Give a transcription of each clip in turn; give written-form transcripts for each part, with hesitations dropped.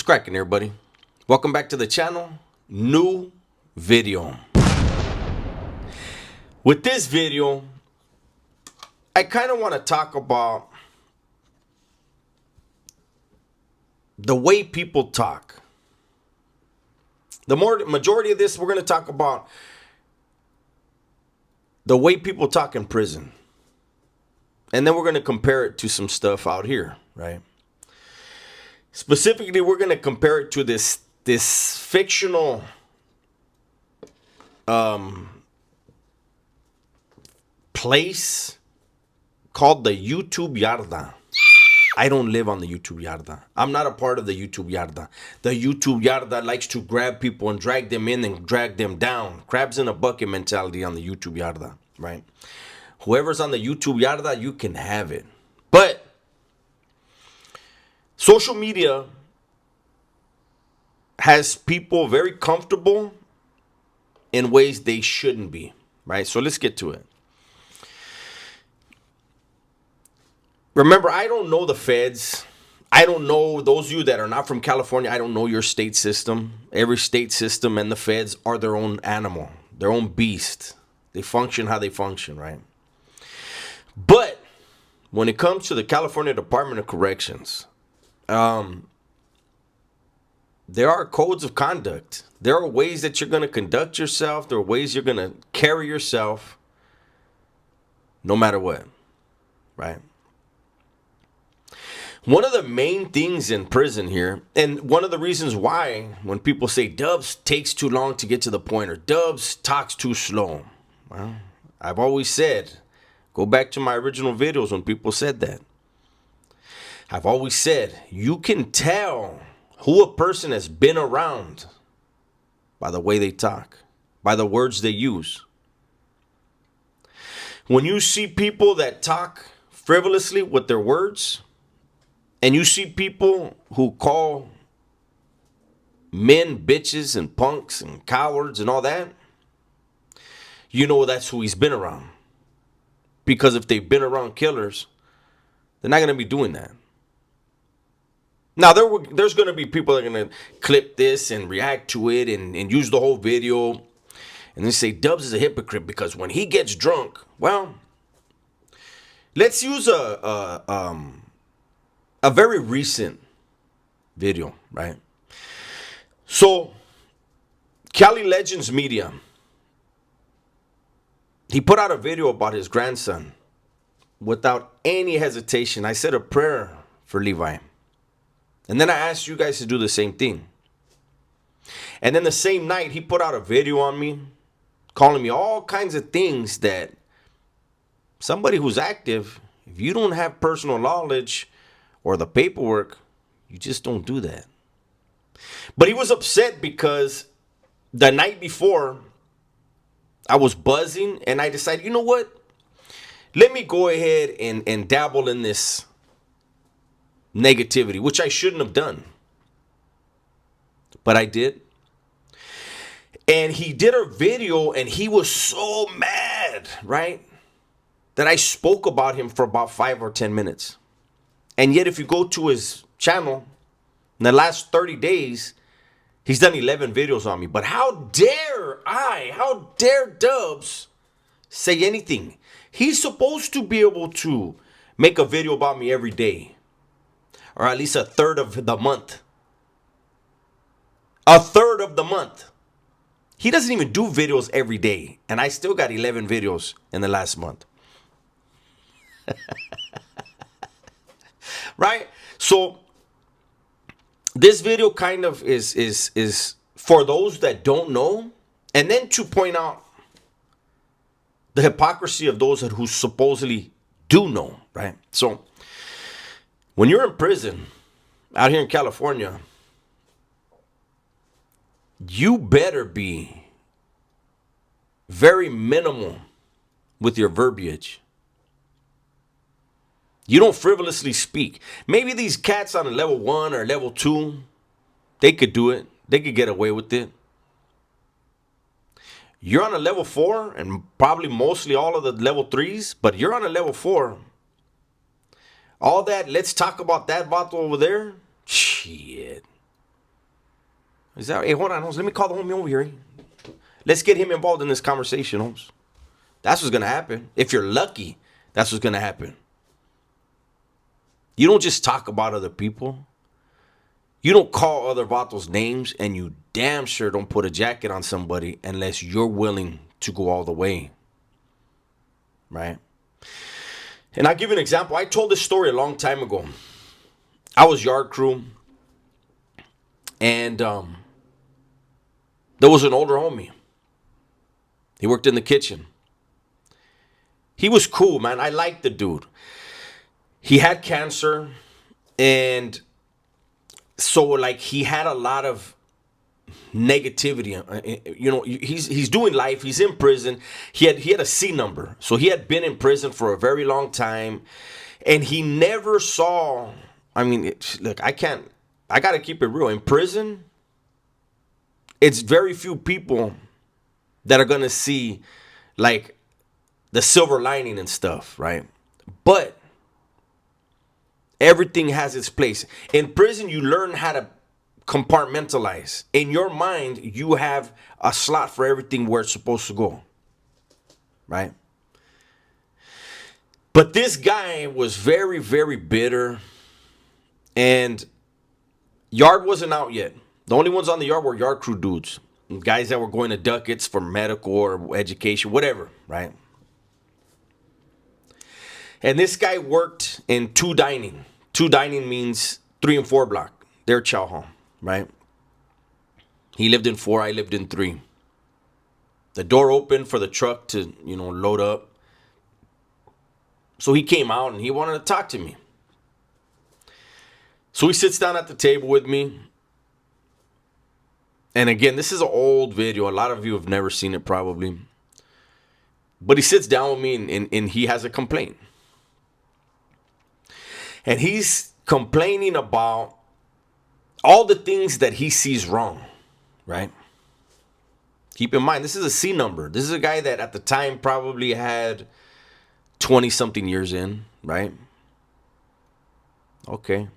cracking, everybody? Welcome back to the channel. New video. With this video, I kind of want to talk about the way people talk. The majority of this, we're going to talk about the way people talk in prison. And then we're going to compare it to some stuff out here, right? Specifically, we're going to compare it to this fictional place called the YouTube Yarda. I don't live on the YouTube Yarda. I'm not a part of the YouTube Yarda. The YouTube Yarda likes to grab people and drag them in and drag them down. Crabs in a bucket mentality on the YouTube Yarda, right? Whoever's on the YouTube Yarda, you can have it. But social media has people very comfortable in ways they shouldn't be, right? So let's get to it. Remember, I don't know the feds. I don't know those of you that are not from California. I don't know your state system. Every state system and the feds are their own animal, their own beast. They function how they function, right? But when it comes to the California Department of Corrections, there are codes of conduct. There are ways that you're going to conduct yourself. There are ways you're going to carry yourself no matter what, right? One of the main things in prison here, and one of the reasons why when people say Dubs takes too long to get to the point or Dubs talks too slow, well, I've always said, go back to my original videos when people said that. I've always said, you can tell who a person has been around by the way they talk, by the words they use. When you see people that talk frivolously with their words, and you see people who call men bitches and punks and cowards and all that, you know that's who he's been around. Because if they've been around killers, they're not going to be doing that. Now, there's going to be people that are going to clip this and react to it and use the whole video. And they say Dubs is a hypocrite because when he gets drunk, well, let's use a very recent video, right? So, Cali Legends Media, he put out a video about his grandson. Without any hesitation, I said a prayer for Levi. And then I asked you guys to do the same thing. And then the same night, he put out a video on me, calling me all kinds of things that somebody who's active, if you don't have personal knowledge or the paperwork, you just don't do that. But he was upset because the night before, I was buzzing and I decided, you know what? Let me go ahead and dabble in this negativity, which I shouldn't have done. But I did. And he did a video and he was so mad, right? That I spoke about him for about 5 or 10 minutes. And yet if you go to his channel, in the last 30 days, he's done 11 videos on me. But how dare Dubs say anything? He's supposed to be able to make a video about me every day. Or at least a third of the month. A third of the month. He doesn't even do videos every day. And I still got 11 videos in the last month. Right? So this video kind of is for those that don't know. And then to point out the hypocrisy of those who supposedly do know. Right? So when you're in prison out here in California, you better be very minimal with your verbiage. You don't frivolously speak. Maybe these cats on a level 1 or level 2, they could do it. They could get away with it. You're on a level 4 and probably mostly all of the level 3s, but you're on a level 4. All that, let's talk about that bottle over there. Shit. Is that, hey, hold on, Holmes. Let me call the homie over here. Let's get him involved in this conversation, Holmes. That's what's going to happen. If you're lucky, that's what's going to happen. You don't just talk about other people. You don't call other vatos names, and you damn sure don't put a jacket on somebody unless you're willing to go all the way. Right? And I'll give you an example. I told this story a long time ago. I was yard crew, and there was an older homie. He worked in the kitchen. He was cool, man. I liked the dude. He had cancer, and so like he had a lot of negativity. You know, he's doing life. He's in prison. He had a C number, so he had been in prison for a very long time, and he never saw. I mean, look, I got to keep it real. In prison, it's very few people that are going to see like the silver lining and stuff, right? But everything has its place. In prison, you learn how to compartmentalize. In your mind, you have a slot for everything where it's supposed to go, right? But this guy was very, very bitter, and yard wasn't out yet. The only ones on the yard were yard crew dudes, guys that were going to ducats for medical or education, whatever, right? And this guy worked in 2 dining. 2 dining means 3 and 4 block. They're chow hall, right? He lived in 4, I lived in 3. The door opened for the truck to, load up. So he came out and he wanted to talk to me. So he sits down at the table with me. And again, this is an old video. A lot of you have never seen it probably. But he sits down with me and he has a complaint. And he's complaining about all the things that he sees wrong, right? Keep in mind, this is a C number. This is a guy that at the time probably had 20-something years in, right? Okay.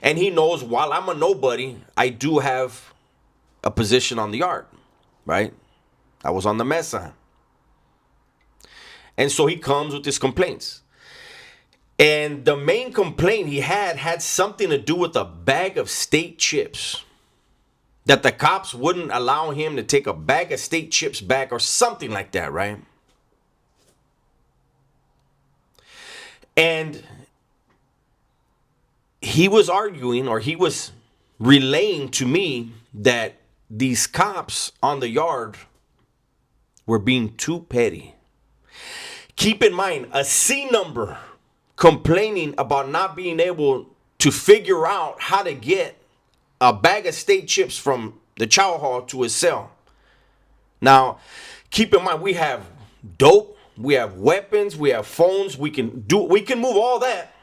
And he knows while I'm a nobody, I do have a position on the yard, right? I was on the mesa. And so he comes with his complaints. And the main complaint he had something to do with a bag of state chips. That the cops wouldn't allow him to take a bag of state chips back or something like that, right? And he was arguing, or he was relaying to me that these cops on the yard were being too petty. Keep in mind, a C number complaining about not being able to figure out how to get a bag of state chips from the chow hall to his cell. Now, keep in mind, we have dope, we have weapons, we have phones, we can move all that.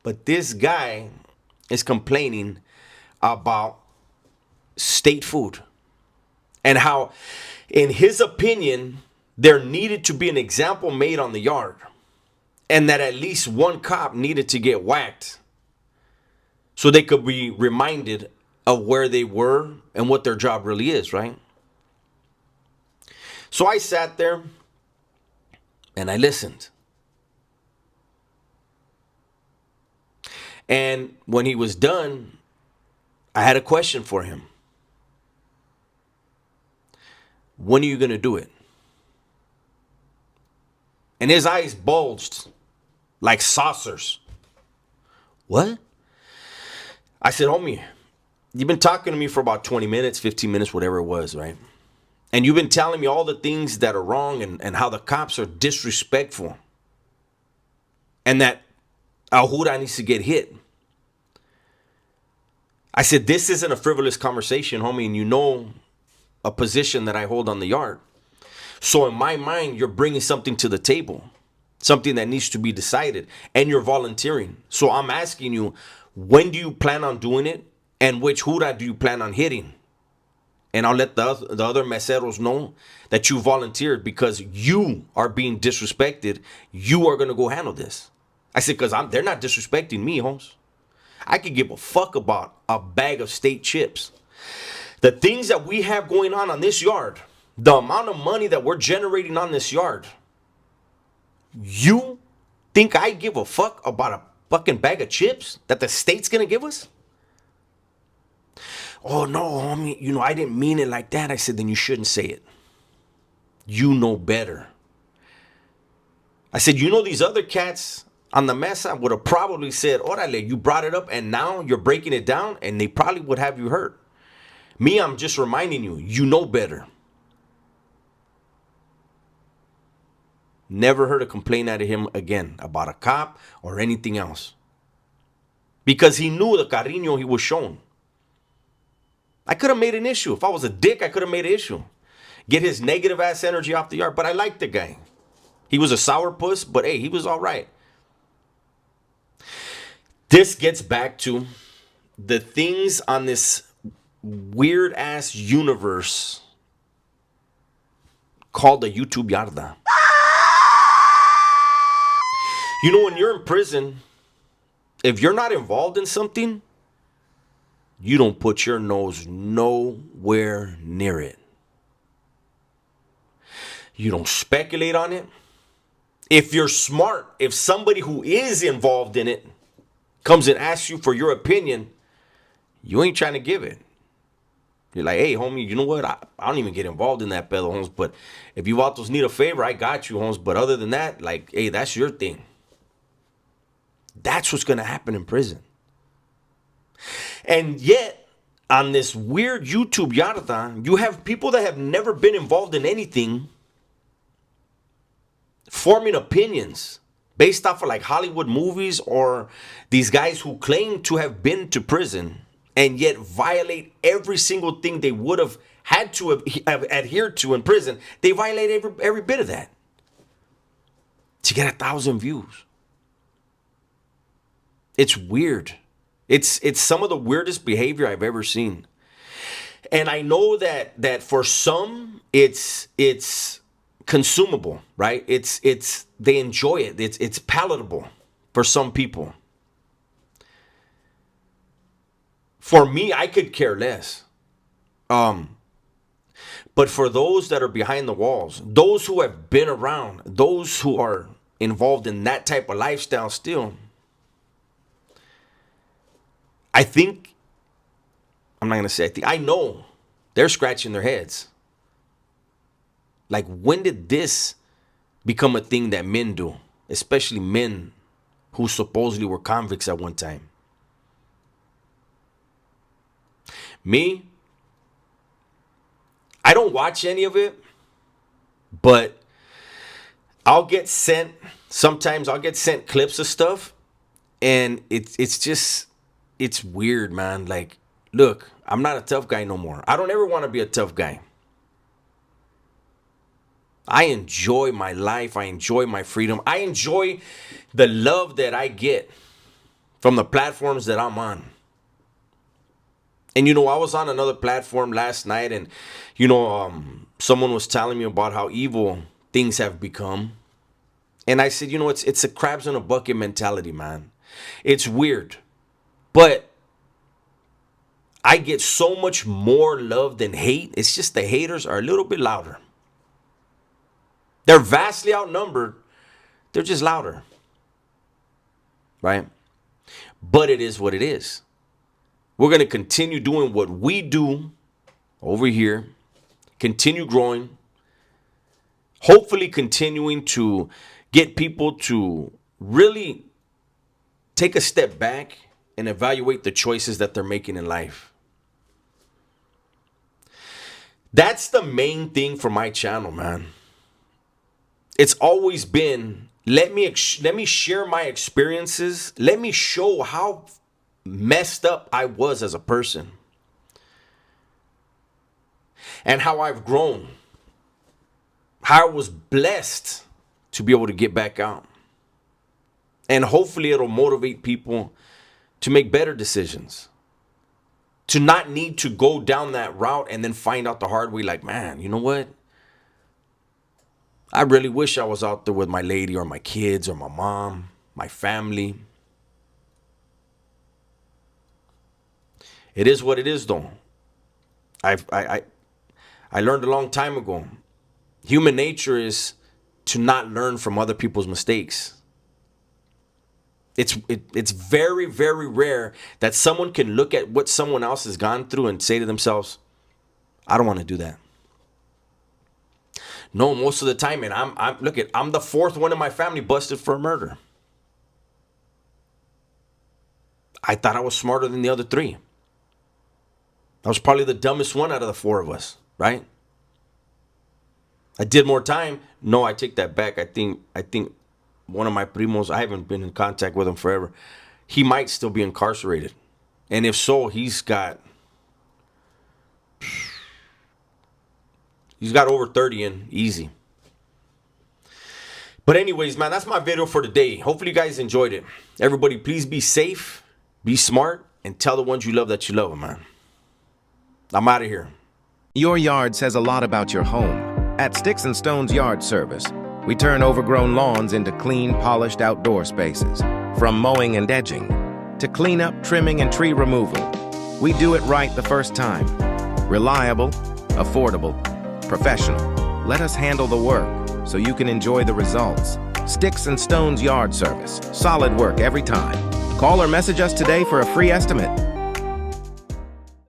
But this guy is complaining about state food and how, in his opinion, there needed to be an example made on the yard. And that at least one cop needed to get whacked so they could be reminded of where they were and what their job really is, right? So I sat there and I listened. And when he was done, I had a question for him. When are you going to do it? And his eyes bulged like saucers. What? I said, homie, you've been talking to me for about 20 minutes, 15 minutes, whatever it was, right? And you've been telling me all the things that are wrong and how the cops are disrespectful. And that Ahura needs to get hit. I said, this isn't a frivolous conversation, homie, and you know a position that I hold on the yard. So in my mind, you're bringing something to the table, something that needs to be decided, and you're volunteering. So I'm asking you, when do you plan on doing it, and which hura do you plan on hitting? And I'll let the other meseros know that you volunteered because you are being disrespected. You are going to go handle this. I said, because they're not disrespecting me, Holmes. I could give a fuck about a bag of state chips. The things that we have going on this yard, the amount of money that we're generating on this yard, you think I give a fuck about a fucking bag of chips that the state's gonna give us? Oh no, homie, I didn't mean it like that. I said, then you shouldn't say it. You know better. I said, these other cats on the mesa would have probably said, orale, you brought it up and now you're breaking it down, and they probably would have you hurt. Me, I'm just reminding you, you know better. Never heard a complaint out of him again about a cop or anything else. Because he knew the cariño he was shown. I could have made an issue. If I was a dick, I could have made an issue. Get his negative ass energy off the yard. But I liked the guy. He was a sourpuss, but hey, he was all right. This gets back to the things on this weird ass universe called the YouTube Yarda. When you're in prison, if you're not involved in something, you don't put your nose nowhere near it. You don't speculate on it. If you're smart, if somebody who is involved in it comes and asks you for your opinion, you ain't trying to give it. You're like, hey, homie, you know what? I don't even get involved in that pedo, Holmes. But if you vatos need a favor, I got you, Holmes. But other than that, like, hey, that's your thing. That's what's going to happen in prison. And yet, on this weird YouTube Yarda, you have people that have never been involved in anything forming opinions based off of like Hollywood movies, or these guys who claim to have been to prison and yet violate every single thing they would have had to have adhered to in prison. They violate every bit of that to get 1,000 views. It's weird. It's some of the weirdest behavior I've ever seen. And I know that for some it's consumable, right? It's they enjoy it. It's palatable for some people. For me, I could care less. But for those that are behind the walls, those who have been around, those who are involved in that type of lifestyle still, I think, I'm not going to say I think, I know they're scratching their heads. Like, when did this become a thing that men do? Especially men who supposedly were convicts at one time. Me, I don't watch any of it, but sometimes I'll get sent clips of stuff, and it's weird, man. Like, look, I'm not a tough guy no more. I don't ever want to be a tough guy. I enjoy my life. I enjoy my freedom. I enjoy the love that I get from the platforms that I'm on. And, I was on another platform last night, and, someone was telling me about how evil things have become. And I said, it's a crabs in a bucket mentality, man. It's weird. But I get so much more love than hate. It's just the haters are a little bit louder. They're vastly outnumbered. They're just louder. Right? But it is what it is. We're going to continue doing what we do over here. Continue growing. Hopefully continuing to get people to really take a step back and evaluate the choices that they're making in life. That's the main thing for my channel, man. It's always been, let me share my experiences. Let me show how messed up I was as a person. And how I've grown. How I was blessed to be able to get back out. And hopefully it'll motivate people to make better decisions. To not need to go down that route and then find out the hard way, like, man, you know what? I really wish I was out there with my lady or my kids or my mom, my family. It is what it is, though. I learned a long time ago. Human nature is to not learn from other people's mistakes. It's very, very rare that someone can look at what someone else has gone through and say to themselves, I don't want to do that. No, most of the time, and I'm the fourth one in my family busted for a murder. I thought I was smarter than the other three. I was probably the dumbest one out of the four of us, right? I did more time. No, I take that back. I think one of my primos, I haven't been in contact with him forever. He might still be incarcerated. And if so, he's got over 30 in easy. But anyways, man, that's my video for today. Hopefully you guys enjoyed it. Everybody, please be safe, be smart, and tell the ones you love that you love them, man. I'm out of here. Your yard says a lot about your home. At Sticks and Stones Yard Service, we turn overgrown lawns into clean, polished outdoor spaces. From mowing and edging to cleanup, trimming, and tree removal, we do it right the first time. Reliable, affordable, professional. Let us handle the work so you can enjoy the results. Sticks and Stones Yard Service. Solid work every time. Call or message us today for a free estimate.